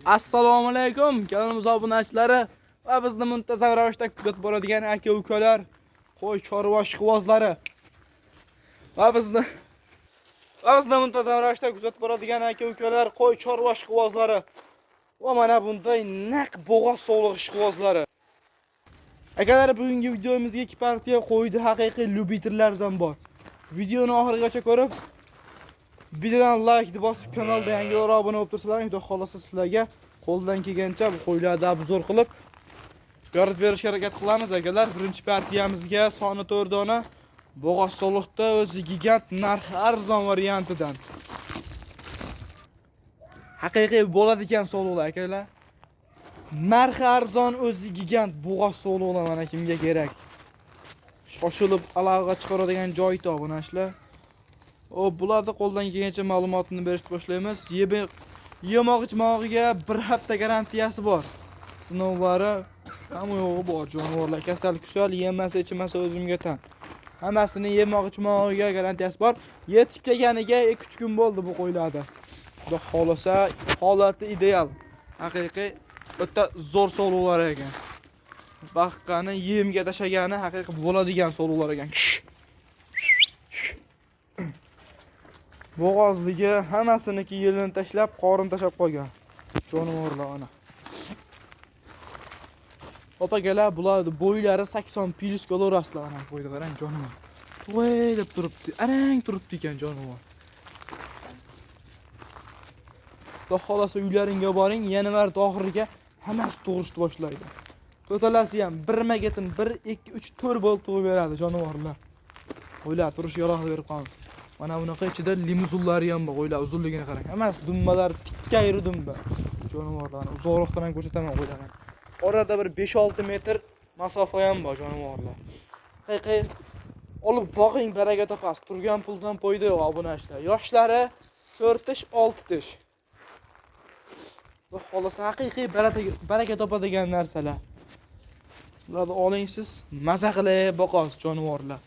Assalomu alaykum, kanalimiz obunachilari va bizni muntazam ravishda kuzatib boradigan aka-ukalar, qo'y chorva ishqibozlari va bizni muntazam ravishda kuzatib boradigan aka-ukalar, qo'y chorva ishqibozlari va mana bunday naq bo'g'oz sog'liq ishqibozlari. Akalar, bugungi videomizga ikki partiya qo'ydi haqiqiy lyubiterlardan bor. Videoni oxirigacha ko'rib, videodan like bosib, kanalga yangi obuna bo'lib tursalar, xudo xolasa sizlarga qo'ldan kelgancha bu qo'ylarni obzor qilib yoritib berishga harakat qilamiz akalar. Birinchi partiyamizga soni 4 dona bo'g'oz soliqda o'zi gigant narxi arzon variantidan. Haqiqiy bo'ladigan soliqlar akalar. Narxi arzon o'zi gigant bo'g'oz soliqlar mana kimga kerak. Shoshilib aloqa chiqaradigan joy topinashlar. Bularda qo'ldan kelgancha ma'lumotni berishni boshlaymiz. Yemoq-ichmog'iga bir hafta garantiyasi bor. Sinovlari hamma yo'g'i bor. Jonivorlar kasal yemasa, ichmasa o'zimga tan. Hammasini yemoq-ichmog'iga garantiyasi bor. Yetib kelganiga 2-3 kun bo'ldi bu qo'ylarda. Xudo xolasa holati ideal. Haqiqiy o'ta zo'r soluqlar ekan. Baqqani yemga tashagani haqiqiy bo'ladigan soluqlar ekan. Bo'g'ozligi hammasiniki yelini tashlab, qorin tashab qo'ygan. Jonivorlar ana. Opagalar bular bo'ylari 80 plus kilo raslar ana qo'ydi qarang jonivor. To'y deb turibdi. Arang turibdi ekan jonivor. Xudo xolasa uylaringga boring, yanvar oxiriga hammasi tug'ishni boshlaydi. To'talasi ham 1 magetin 1 2 3 4 bo'lib tug'ib beradi jonivorlar. Qo'ylar turish yaroqli berib qolamiz. Mana bunaqa ichida limuzinlari ham bor, qo'ylar uzunligini qarang. Hammasi dumbalar, tikkayri dumba. Jonivorlarni uzoqroqdan ham ko'rsataman qo'ylarni. Orada bir 5-6 metr masofa ham bor jonivorlar. Haqiqiy olib boqing, baraka topasiz. Turgan puldan foyda yo'q obunachlar. Yoshlari 4 tish, 6 tish. Bu xolasa haqiqiy baraka topadigan narsalar. Ularni oling siz, maza qilib boqasiz jonivorlar.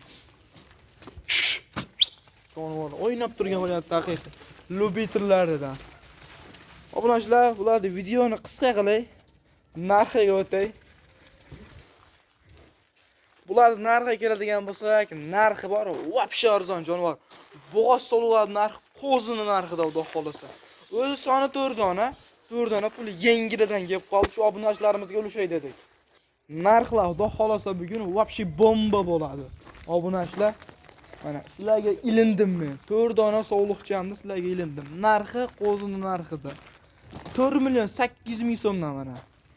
Jonivorlar o'ynab turgan bo'lyapti haqiqiy. Lyubiterlardan. Obunachilar, bularni videoni qisqa qilay, narxiga o'tay. Bularning narxiga keladigan bo'lsak, narxi bor, vobshe arzon jonivor. Bo'g'oz soluqlar narxi qo'zini narxida xudo xolasa. O'zi soni 4 dona, 4 dona pul yengilidan kelib qoldi, shu obunachilarimizga ulushay dedik. Narxlar xudo xolasa bugun vobshe bomba bo'ladi. Obunachilar, mana sizlarga ilindim men. 4 dona sog'liqchamni sizlarga ilindim. Narxi qo'zini narxida. 4 million 800 ming so'mdan mana.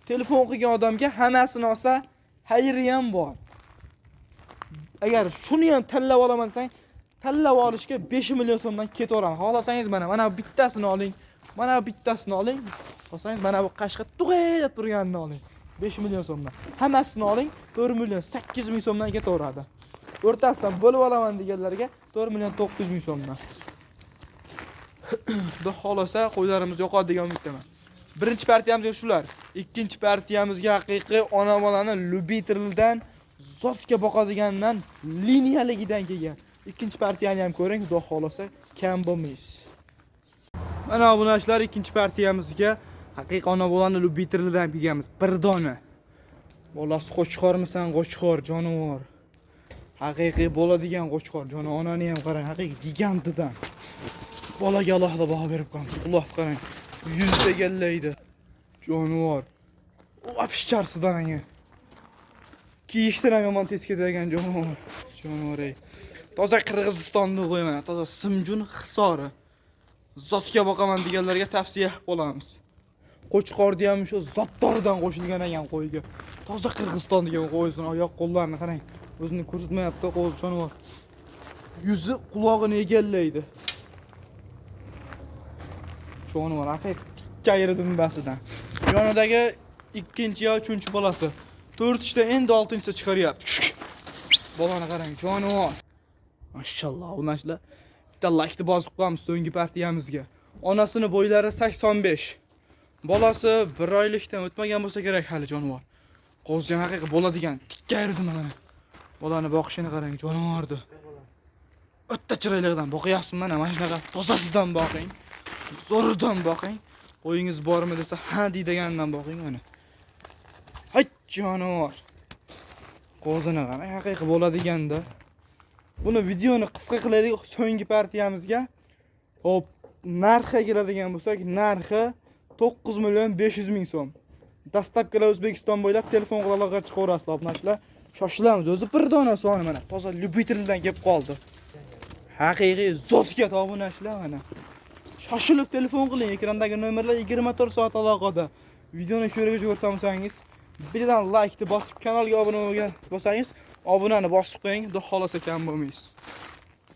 Telefon qilgan odamga hammasini olsa, xayri ham bor. Agar shuni ham tanlab olaman desang, tanlab olishga 5 million so'mdan ketaveram. Xohlasangiz mana bittasini oling. Mana bittasini oling. Xohlasangiz mana bu qashqa tug'ay deb turganini oling. 5 million so'mdan. Hammasini oling, 4 million 800 ming so'mdan ketaveradi. O'rtasidan bo'lib olaman deganlarga 4 million 900 ming so'mdan. Xudo xolasa qo'ylarimiz yo'qadi degan umiddaman. Birinchi partiyamizga shular. Ikkinchi partiyamizga haqiqiy ona bolani lyubiterlardan zotga boqadigandan liniyaligidan kelgan. Ikkinchi partiyani ham ko'ring, xudo xolasa kam bo'lmaysiz. Mana obunachilar, ikkinchi partiyamizga haqiqiy ona bolani lyubiterlardan kelganmiz. 1 dona. Bolasi qo'chqormisan, qo'chqor jonivor. Haqiqiy bo'ladigan qo'chqor, joni onani ham qarang, haqiqiy gigantidan. Bolaga alohida baho berib qo'yamiz. Quloqni qarang. 100 egallaydi. Jonivor. Apishcharsidan anga. Kiyishdan ham yomon tez ketadigan jonivor. Jonivor. Toza Qirg'izistonda qo'yman, toza Simjun Hisori. Zotga boqaman deganlarga tavsiya qilib qolamiz. Qo'chqorda ham shu zotdordan qo'shilgan ekan qo'yga. Toza Qirg'iziston degan qo'ysin, oyoq qo'llarini qarang. O'zini ko'rsatmayapti qo'y jonivor. Yuzi qulog'ini egallaydi. Jonivor haqiqiy tikkayri dumbasidan. Yonidagi ikkinchi yo 3-chi bolasi. 4 endi 6-chisi chiqaryapti. Bolani qarang, jonivor. Mashalloh, obunachilar. Bitta like bosib qo'yamiz so'nggi partiyamizga. Onasini bo'ylari 85. Bolasi 1 oylikdan o'tmagan bo'lsa kerak hali jonivor. Qo'zi ham haqiqiy bo'ladigan tikkayri dumani. Bolani boqishini qarang, jonivordi. O'tta chiroylidan boqyapsiz mana shunaqa tozasidan boqing. Zo'ridan boqing. Qo'yingiz bormi desa, ha deydigandan boqing mana. Hay jonivor. Qo'zini qara, haqiqiy bo'ladiganda. Buni videoni qisqa qilaylik so'nggi partiyamizga. Hop, narxga keladigan bo'lsak, narxi 9 million 500 ming so'm. Dastlabkilar O'zbekiston bo'ylab telefon qilib aloqa chiqaverasiz, obunachilar. Shoshilamiz. O'zi bir dona soni mana, toza lyubiteldan kelib qoldi. Haqiqiy zotga obunachilar mana. Shoshilib telefon qiling. Ekrandagi nomerlar 24 soat aloqada. Videoni shu yerga ko'rsangiz, birdan like bosib, kanalga obuna bo'lsangiz, obunani bosib qo'ying, xudo xolasa kam bo'lmaysiz.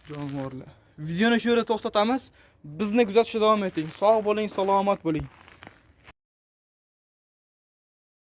Jonivorlar. Videoni shu yerda to'xtatamiz. Bizni kuzatishda davom eting. Sog' bo'ling, salomat bo'ling.